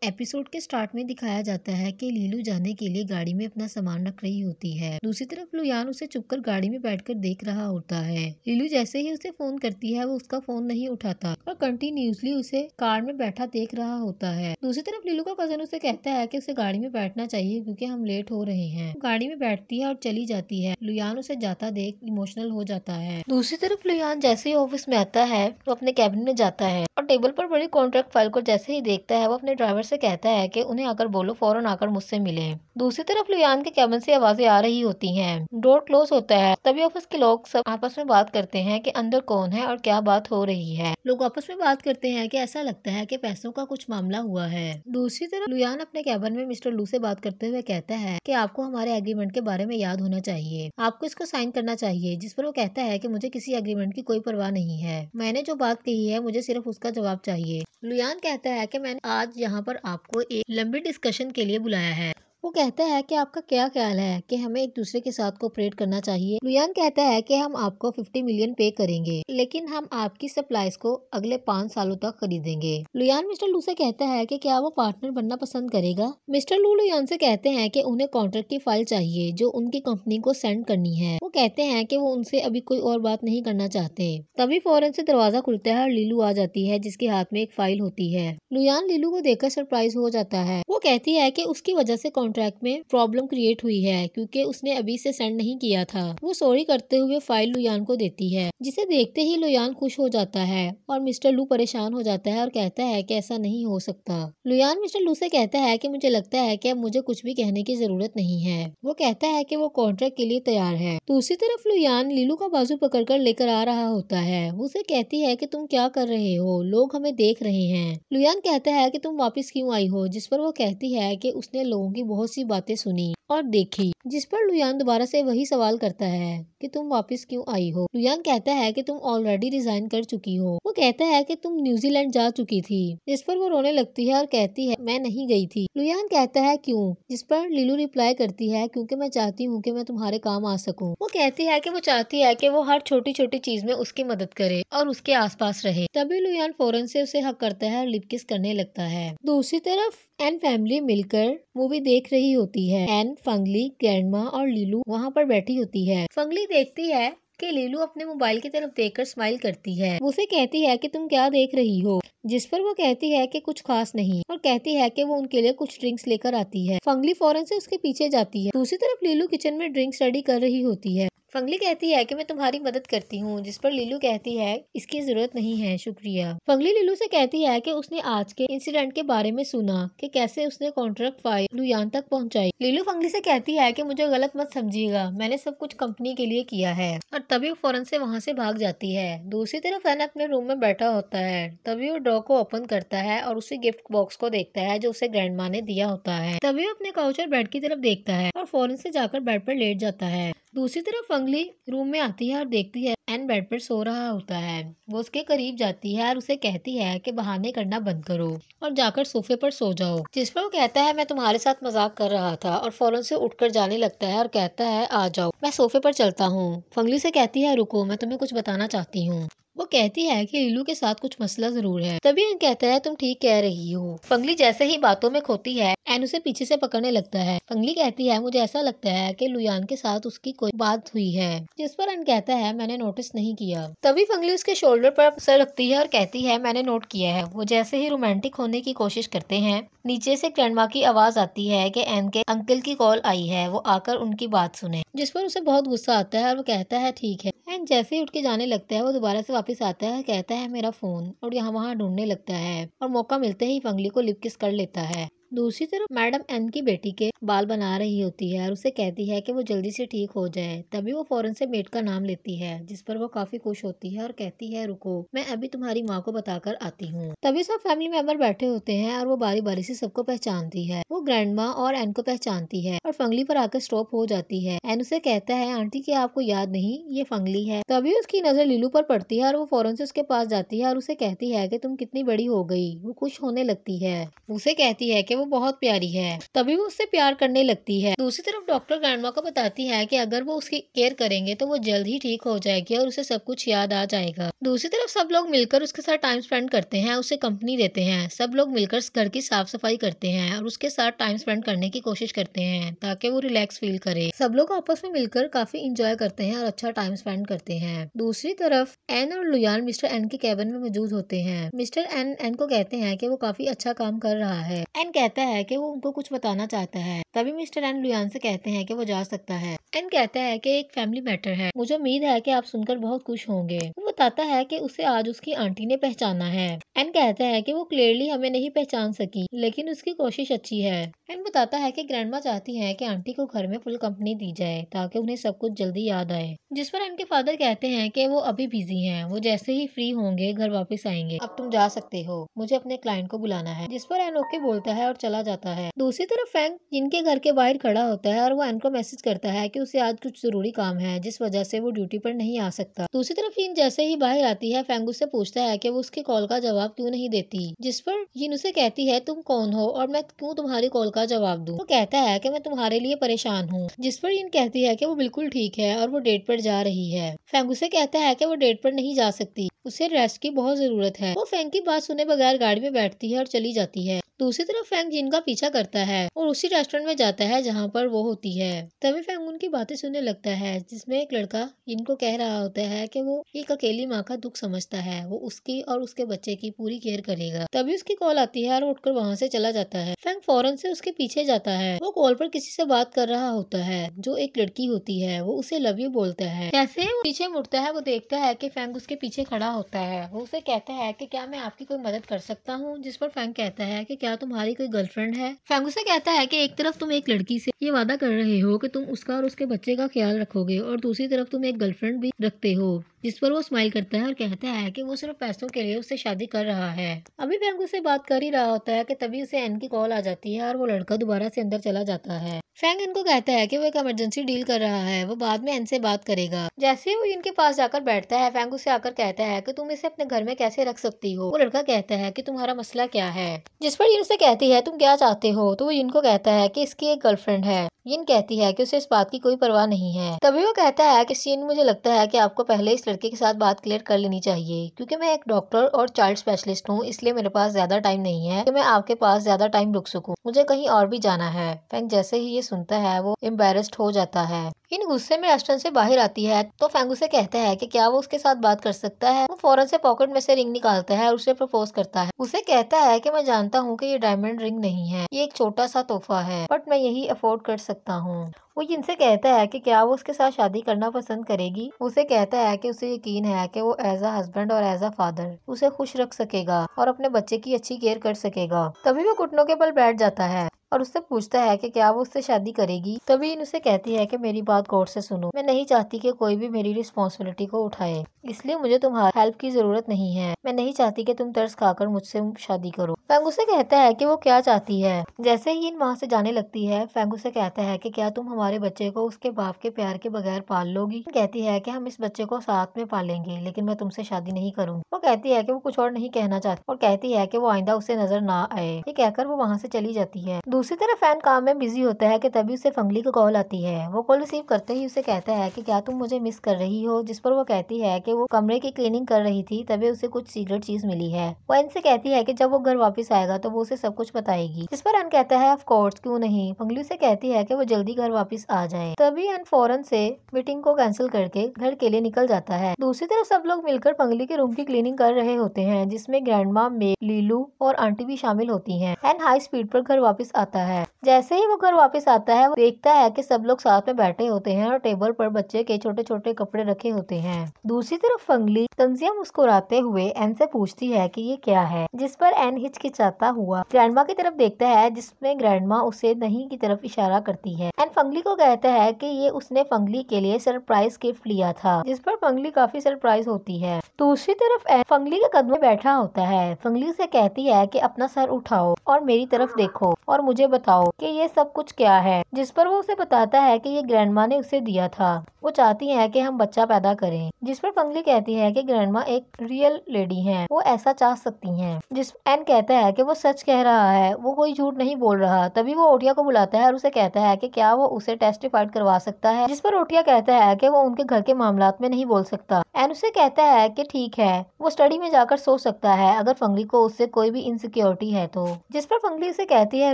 Episode के start में दिखाया जाता है कि लीलू जाने के लिए गाड़ी में अपना सामान रख रही होती है। दूसरी तरफ लुयान उसे चुपकर गाड़ी में बैठकर देख रहा होता है। लीलू जैसे ही उसे फोन करती है वो उसका फोन नहीं उठाता और कंटिन्यूसली उसे कार में बैठा देख रहा होता है। दूसरी तरफ लीलू का कजन उसे कहता है कि उसे गाड़ी में बैठना चाहिए क्योंकि हम लेट हो रहे हैं। गाड़ी में बैठती है और चली जाती है। लुयान उसे जाता देख इमोशनल हो जाता है। दूसरी तरफ लुयान जैसे ही ऑफिस में आता है वो अपने कैबिन में जाता है और टेबल पर बड़ी कॉन्ट्रैक्ट फाइल को जैसे ही देखता है वो अपने ड्राइवर से कहता है कि उन्हें आकर बोलो फौरन आकर मुझसे मिले। दूसरी तरफ लुयान के कैबिन से आवाजें आ रही होती हैं। डोर क्लोज होता है। तभी ऑफिस के लोग सब आपस में बात करते हैं कि अंदर कौन है और क्या बात हो रही है। लोग आपस में बात करते हैं कि ऐसा लगता है कि पैसों का कुछ मामला हुआ है। दूसरी तरफ लुयान अपने कैबिन में मिस्टर लू से बात करते हुए कहता है कि आपको हमारे एग्रीमेंट के बारे में याद होना चाहिए, आपको इसको साइन करना चाहिए। जिस पर वो कहता है कि मुझे किसी एग्रीमेंट की कोई परवाह नहीं है, मैंने जो बात कही है मुझे सिर्फ उसका जवाब चाहिए। लुयान कहता है कि मैंने आज यहाँ पर आपको एक लंबी डिस्कशन के लिए बुलाया है। वो कहता है कि आपका क्या ख्याल है कि हमें एक दूसरे के साथ कोऑपरेट करना चाहिए। लुयान कहता है कि हम आपको 50 मिलियन पे करेंगे, लेकिन हम आपकी सप्लाईज को अगले 5 सालों तक खरीदेंगे। लुयान मिस्टर लू से कहता है कि क्या वो पार्टनर बनना पसंद करेगा। मिस्टर लू लुयान से कहते हैं कि उन्हें कॉन्ट्रैक्ट की फाइल चाहिए जो उनकी कंपनी को सेंड करनी है। वो कहते हैं कि वो उनसे अभी कोई और बात नहीं करना चाहते। तभी फौरन से दरवाजा खुलता है और लीलू आ जाती है जिसके हाथ में एक फाइल होती है। लुयान लीलू को देखकर सरप्राइज हो जाता है। वो कहती है कि उसकी वजह से कॉन्ट्रैक्ट में प्रॉब्लम क्रिएट हुई है क्योंकि उसने अभी से सेंड नहीं किया था। वो सॉरी करते हुए फाइल लुयान को देती है, जिसे देखते ही लुयान खुश हो जाता है और मिस्टर लू परेशान हो जाता है और कहता है कि ऐसा नहीं हो सकता। लुयान मिस्टर लू से कहता है कि मुझे लगता है कि अब मुझे कुछ भी कहने की जरूरत नहीं है। वो कहता है कि वो कॉन्ट्रैक्ट के लिए तैयार है। दूसरी तरफ लुयान लीलू का बाजू पकड़कर लेकर आ रहा होता है। वो उसे कहती है कि तुम क्या कर रहे हो, लोग हमें देख रहे हैं। लुयान कहता है कि तुम वापस क्यों आई हो, जिस पर वो कहती है कि उसने लोगों की बहुत सी बातें सुनी और देखी। जिस पर लुयान दोबारा से वही सवाल करता है कि तुम वापस क्यों आई हो। लुयान कहता है कि तुम ऑलरेडी रिजाइन कर चुकी हो। वो कहता है कि तुम न्यूजीलैंड जा चुकी थी, जिस पर वो रोने लगती है और कहती है मैं नहीं गई थी। लुयान कहता है क्यों, जिस पर लीलू रिप्लाई करती है क्योंकि मैं चाहती हूँ कि मैं तुम्हारे काम आ सकूं। वो कहती है कि वो चाहती है कि वो हर छोटी छोटी चीज में उसकी मदद करे और उसके आसपास रहे। तभी लुयान फौरन से उसे हक करता है और लिप किस करने लगता है। दूसरी तरफ एन फैमिली मिलकर मूवी देख रही होती है। एन, फंगली, ग्रैंडमा और लीलू वहाँ पर बैठी होती है। फंगली देखती है कि लीलू अपने मोबाइल की तरफ देखकर स्माइल करती है। वो उसे कहती है कि तुम क्या देख रही हो, जिस पर वो कहती है कि कुछ खास नहीं और कहती है कि वो उनके लिए कुछ ड्रिंक्स लेकर आती है। फंगली फौरन से उसके पीछे जाती है। दूसरी तरफ लीलू किचन में ड्रिंक्स रेडी कर रही होती है। फंगली कहती है कि मैं तुम्हारी मदद करती हूँ, जिस पर लीलू कहती है इसकी जरूरत नहीं है, शुक्रिया। फंगली लीलू से कहती है कि उसने आज के इंसिडेंट के बारे में सुना कि कैसे उसने कॉन्ट्रैक्ट फाइल लुयान तक पहुंचाई। लीलू फंगली से कहती है कि मुझे गलत मत समझिएगा, मैंने सब कुछ कंपनी के लिए किया है और तभी वो फौरन से वहाँ से भाग जाती है। दूसरी तरफ एन अपने रूम में बैठा होता है। तभी वो ड्रॉ को ओपन करता है और उसी गिफ्ट बॉक्स को देखता है जो उसे ग्रैंडमा ने दिया होता है। तभी वो अपने काउच और बेड की तरफ देखता है और फौरन से जाकर बेड पर लेट जाता है। दूसरी तरफ फंगली रूम में आती है और देखती है एन बेड पर सो रहा होता है। वो उसके करीब जाती है और उसे कहती है कि बहाने करना बंद करो और जाकर सोफे पर सो जाओ। जिस पर वो कहता है मैं तुम्हारे साथ मजाक कर रहा था और फौरन से उठकर जाने लगता है और कहता है आ जाओ, मैं सोफे पर चलता हूँ। फंगली से कहती है रुको, मैं तुम्हें कुछ बताना चाहती हूँ। वो कहती है कि लीलू के साथ कुछ मसला जरूर है। तभी एन कहता है तुम ठीक कह रही हो। फंगली जैसे ही बातों में खोती है एन उसे पीछे से पकड़ने लगता है। फंगली कहती है मुझे ऐसा लगता है कि लुयान के साथ उसकी कोई बात हुई है, जिस पर एन कहता है मैंने नोटिस नहीं किया। तभी फंगली उसके शोल्डर पर सर रखती है और कहती है मैंने नोट किया है। वो जैसे ही रोमांटिक होने की कोशिश करते हैं नीचे से ग्रैंडमा की आवाज आती है कि एन के अंकल की कॉल आई है, वो आकर उनकी बात सुने। जिस पर उसे बहुत गुस्सा आता है और वो कहता है ठीक है। एन जैसे ही उठ के जाने लगता है वो दोबारा से वापस आता है, कहता है मेरा फोन और यहाँ वहाँ ढूंढने लगता है और मौका मिलते ही फंगली को लिप किस कर लेता है। दूसरी तरफ मैडम एन की बेटी के बाल बना रही होती है और उसे कहती है कि वो जल्दी से ठीक हो जाए। तभी वो फौरन से मेड का नाम लेती है, जिस पर वो काफी खुश होती है और कहती है रुको, मैं अभी तुम्हारी माँ को बताकर आती हूँ। तभी सब फैमिली मेंबर बैठे होते हैं और वो बारी बारी से सबको पहचानती है। वो ग्रैंडमा और एन को पहचानती है और फंगली पर आकर स्टॉप हो जाती है। एन उसे कहता है आंटी क्या आपको याद नहीं, ये फंगली है। तभी उसकी नजर लीलू पर पड़ती है और वो फौरन से उसके पास जाती है और उसे कहती है कि तुम कितनी बड़ी हो गई। वो खुश होने लगती है, उसे कहती है कि वो बहुत प्यारी है। तभी वो उससे प्यार प्यार करने लगती है। दूसरी तरफ डॉक्टर ग्रैंडमा को बताती है कि अगर वो उसकी केयर करेंगे तो वो जल्द ही ठीक हो जाएगी और उसे सब कुछ याद आ जाएगा। दूसरी तरफ सब लोग मिलकर उसके साथ टाइम स्पेंड करते हैं, उसे कंपनी देते हैं। सब लोग मिलकर घर की साफ सफाई करते हैं और उसके साथ टाइम स्पेंड करने की कोशिश करते हैं ताकि वो रिलैक्स फील करे। सब लोग आपस में मिलकर काफी इंजॉय करते हैं और अच्छा टाइम स्पेंड करते हैं। दूसरी तरफ एन और लुयान मिस्टर एन के कैबिन में मौजूद होते हैं। मिस्टर एन को कहते हैं कि वो काफी अच्छा काम कर रहा है। एन कहता है कि वो उनको कुछ बताना चाहता है। तभी मिस्टर एन लुयान से कहते हैं कि वो जा सकता है। एन कहता है कि एक फैमिली मैटर है, मुझे उम्मीद है कि आप सुनकर बहुत खुश होंगे। वो बताता है कि उसे आज उसकी आंटी ने पहचाना है। एन कहता है कि वो क्लियरली हमें नहीं पहचान सकी, लेकिन उसकी कोशिश अच्छी है। एन बताता है कि ग्रैंडमा चाहती है कि आंटी को घर में फुल कंपनी दी जाए ताकि उन्हें सब कुछ जल्दी याद आए। जिस पर एन के फादर कहते हैं कि वो अभी बिजी हैं, वो जैसे ही फ्री होंगे घर वापस आएंगे। अब तुम जा सकते हो, मुझे अपने क्लाइंट को बुलाना है। जिस पर एन ओके बोलता है और चला जाता है। दूसरी तरफ फैंग जिनके घर के बाहर खड़ा होता है और वो एन को मैसेज करता है कि उसे आज कुछ जरूरी काम है जिस वजह से वो ड्यूटी पर नहीं आ सकता। दूसरी तरफ यिन जैसे ही बाहर आती है, फैंग उससे पूछता है कि वो उसके कॉल का जवाब क्यों नहीं देती। जिस पर यिन उसे कहती है तुम कौन हो और मैं क्यों तुम्हारी कॉल का जवाब दूं। वो कहता है कि मैं तुम्हारे लिए परेशान हूँ। जिस पर यिन कहती है कि वो बिल्कुल ठीक है और वो डेट पर जा रही है। फैंग उसे कहता है कि वो डेट पर नहीं जा सकती, उसे रेस्ट की बहुत जरूरत है। वो फैंग की बात सुने बगैर गाड़ी में बैठती है और चली जाती है। दूसरी तरफ फैंग जिन का पीछा करता है और उसी रेस्टोरेंट में जाता है जहाँ पर वो होती है। तभी फैंग उनकी बातें सुनने लगता है जिसमें एक लड़का जिनको कह रहा होता है कि वो एक अकेली माँ का दुख समझता है, वो उसकी और उसके बच्चे की पूरी केयर करेगा। तभी उसकी कॉल आती है और उठकर वहाँ से चला जाता है। फैंग फौरन से उसके पीछे जाता है। वो कॉल पर किसी से बात कर रहा होता है जो एक लड़की होती है। वो उसे लव यू बोलता है। जैसे वो पीछे मुड़ता है, वो देखता है कि फैंग उसके पीछे खड़ा होता है। वो उसे कहता है कि क्या मैं आपकी कोई मदद कर सकता हूँ। जिस पर फैंग कहता है कि क्या तुम्हारी कोई गर्लफ्रेंड है। फैंग उसे कहता है कि एक तरफ तुम एक लड़की से ये वादा कर रहे हो कि तुम उसका और उसके बच्चे का ख्याल रखोगे और दूसरी तरफ तुम एक गर्लफ्रेंड भी रखते हो। जिस पर वो स्माइल करता है और कहता है कि वो सिर्फ पैसों के लिए उससे शादी कर रहा है। अभी फैंग उससे बात कर ही रहा होता है कि तभी उसे एन की कॉल आ जाती है और वो लड़का दोबारा से अंदर चला जाता है। फैंग इनको कहता है कि वो एक इमरजेंसी डील कर रहा है, वो बाद में एन से बात करेगा। जैसे ही वो इनके पास जाकर बैठता है, फैंग उसे आकर कहता है कि तुम इसे अपने घर में कैसे रख सकती हो। वो लड़का कहता है कि तुम्हारा मसला क्या है। जिस पर यिन से कहती है तुम क्या चाहते हो। तो वो इनको कहता है कि इसकी एक गर्लफ्रेंड है। यिन कहती है कि उसे इस बात की कोई परवाह नहीं है। तभी वो कहता है कि सीन मुझे लगता है कि आपको पहले इस लड़के के साथ बात क्लियर कर लेनी चाहिए, क्योंकि मैं एक डॉक्टर और चाइल्ड स्पेशलिस्ट हूँ, इसलिए मेरे पास ज्यादा टाइम नहीं है कि मैं आपके पास ज्यादा टाइम रुक सकूं। मुझे कहीं और भी जाना है। फैंग जैसे ही ये सुनता है वो एम्बेरस्ड हो जाता है। इन गुस्से में रेस्टोरेंट से बाहर आती है तो फैंग उसे कहता है कि क्या वो उसके साथ बात कर सकता है। वो फौरन से पॉकेट में से रिंग निकालता है और उसे प्रपोज करता है। उसे कहता है कि मैं जानता हूँ कि ये डायमंड रिंग नहीं है, ये एक छोटा सा तोहफा है, बट मैं यही अफोर्ड कर सकता हूँ। वो इनसे कहता है कि क्या वो उसके साथ शादी करना पसंद करेगी। उसे कहता है कि उसे यकीन है कि वो एज अ हस्बैंड और एज अ फादर उसे खुश रख सकेगा और अपने बच्चे की अच्छी केयर कर सकेगा। तभी वो घुटनों के बल बैठ जाता है और उससे पूछता है कि क्या वो उससे शादी करेगी। तभी इन उसे कहती है कि मेरी बात गौर से सुनो, मैं नहीं चाहती कि कोई भी मेरी रिस्पॉन्सिबिलिटी को उठाए, इसलिए मुझे तुम्हारी हेल्प की जरूरत नहीं है। मैं नहीं चाहती कि तुम तरस खाकर मुझसे शादी करो। फैंग उसे कहता है कि वो क्या चाहती है। जैसे ही इन वहाँ से जाने लगती है, फैंग उसे कहता है कि क्या तुम हमारे बच्चे को उसके बाप के प्यार के बगैर पाल लोगी। कहती है कि हम इस बच्चे को साथ में पालेंगे, लेकिन मैं तुमसे शादी नहीं करूंगी। वो कहती है कि वो कुछ और नहीं कहना चाहती और कहती है कि वो आइंदा उसे नजर ना आए। ये कहकर वो वहाँ से चली जाती है। दूसरी तरफ फैन काम में बिजी होता है कि तभी उसे फंगली की कॉल आती है। वो कॉल रिसीव करते ही उसे कहता है कि क्या तुम मुझे मिस कर रही हो। जिस पर वो कहती है कि वो कमरे की क्लीनिंग कर रही थी, तभी उसे कुछ सीक्रेट चीज मिली है। वो एन से कहती है कि जब वो घर वापस आएगा तो वो उसे सब कुछ बताएगी। जिस पर एन कहता है ऑफ कोर्स, क्यों नहीं। फंगली उसे कहती है कि वो जल्दी घर वापस आ जाए। तभी एन फौरन से मीटिंग को कैंसिल करके घर के लिए निकल जाता है। दूसरी तरफ सब लोग मिलकर फंगली के रूम की क्लीनिंग कर रहे होते हैं, जिसमें ग्रैंडमा, मे, लीलू और आंटी भी शामिल होती हैं। एन हाई स्पीड पर घर वापस आता है। जैसे ही वो घर वापस आता है, वो देखता है कि सब लोग साथ में बैठे होते हैं और टेबल पर बच्चे के छोटे छोटे कपड़े रखे होते हैं। दूसरी तरफ फंगली तंजिया मुस्कुराते हुए एन से पूछती है कि ये क्या है। जिस पर एन हिचकिचाता हुआ ग्रैंडमा की तरफ देखता है, जिसमें ग्रैंडमा उसे नहीं की तरफ इशारा करती है। एन फंगली को कहता है कि ये उसने फंगली के लिए सरप्राइज गिफ्ट लिया था। जिस पर फंगली काफी सरप्राइज होती है। दूसरी तरफ एन फंगली के कदम में बैठा होता है। फंगली से कहती है कि अपना सर उठाओ और मेरी तरफ देखो और मुझे बताओ कि ये सब कुछ क्या है, जिस पर वो उसे बताता है कि ये ग्रैंडमा ने उसे दिया था। वो चाहती है कि हम बच्चा पैदा करें, जिस पर फंगली कहती है कि ग्रैंडमा एक रियल लेडी हैं, वो ऐसा चाह सकती हैं। जिस एन कहता है कि वो सच कह रहा है, वो कोई झूठ नहीं बोल रहा। तभी वो ओटिया को बुलाता है और उसे कहता है कि क्या वो उसे टेस्टिफाइड करवा सकता है, जिस पर ओटिया कहता है कि वो उनके घर के मामलात में नहीं बोल सकता। एन उसे कहता है कि ठीक है, वो स्टडी में जाकर सो सकता है अगर फंगली को उससे कोई भी इनसिक्योरिटी है तो। जिस पर फंगली उसे कहती है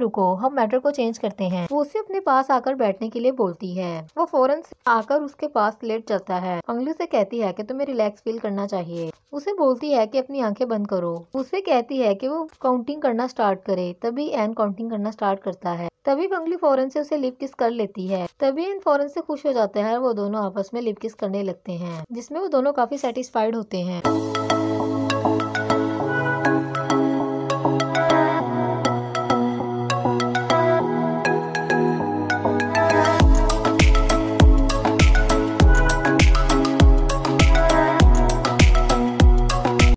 रुको, हम मैटर को चेंज करते हैं। वो उसे अपने पास आकर बैठने के लिए बोलती है। वो फौरन से आकर उसके पास लेट जाता है। फंगली उसे कहती है कि तुम्हें रिलैक्स फील करना चाहिए। उसे बोलती है कि अपनी आंखें बंद करो। उसे कहती है कि वो काउंटिंग करना स्टार्ट करे। तभी एन काउंटिंग करना स्टार्ट करता है। तभी फंगली फौरन से उसे लिप किस कर लेती है। तभी एन फौरन से खुश हो जाता है और वो दोनों आपस में लिप किस करने लगते हैं, जिसमें वो दोनों काफी सेटिस्फाइड होते हैं।